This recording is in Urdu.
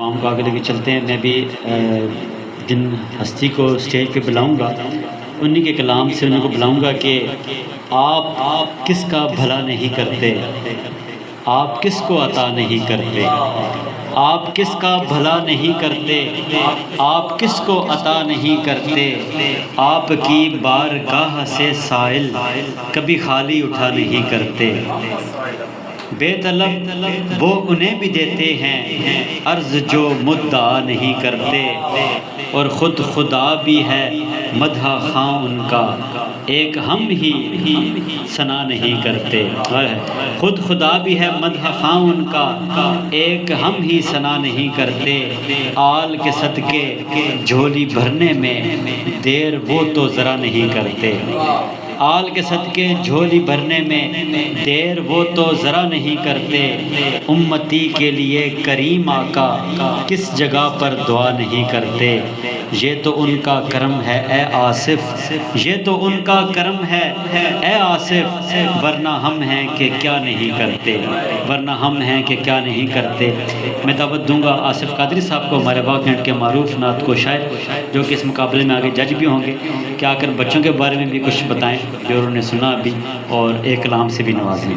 پروگرام کو آگے لے کے چلتے ہیں۔ میں بھی جن ہستی کو اسٹیج پہ بلاؤں گا انہی کے کلام سے ان کو بلاؤں گا کہ آپ کس کا بھلا نہیں کرتے، آپ کس کو عطا نہیں کرتے، آپ کس کا بھلا نہیں کرتے، آپ کس کو عطا نہیں کرتے، آپ کی بارگاہ سے سائل کبھی خالی اٹھا نہیں کرتے، بے طلب وہ انہیں بھی دیتے ہیں عرض جو مدعا نہیں کرتے، اور خود خدا بھی ہے مدح خواں ان کا ایک ہم ہی ثنا نہیں کرتے، خود خدا بھی ہے مدح خواں ان کا ایک ہم ہی ثنا نہیں کرتے، آل کے صدقے جھولی بھرنے میں دیر وہ تو ذرا نہیں کرتے، آل کے صدقے جھولی بھرنے میں دیر وہ تو ذرا نہیں کرتے، امتی کے لیے کریم آقا کس جگہ پر دعا نہیں کرتے، یہ تو ان کا کرم ہے اے آصف، یہ تو ان کا کرم ہے اے آصف، ورنہ ہم ہیں کہ کیا نہیں کرتے، ورنہ ہم ہیں کہ کیا نہیں کرتے۔ میں دعوت دوں گا آصف قادری صاحب کو، ہمارے واقعات کے معروف نعت کو شاعر، جو کہ اس مقابلے میں آگے جج بھی ہوں گے، کہ آ کر بچوں کے بارے میں بھی کچھ بتائیں جو انہوں نے سنا بھی، اور ایک کلام سے بھی نوازیں۔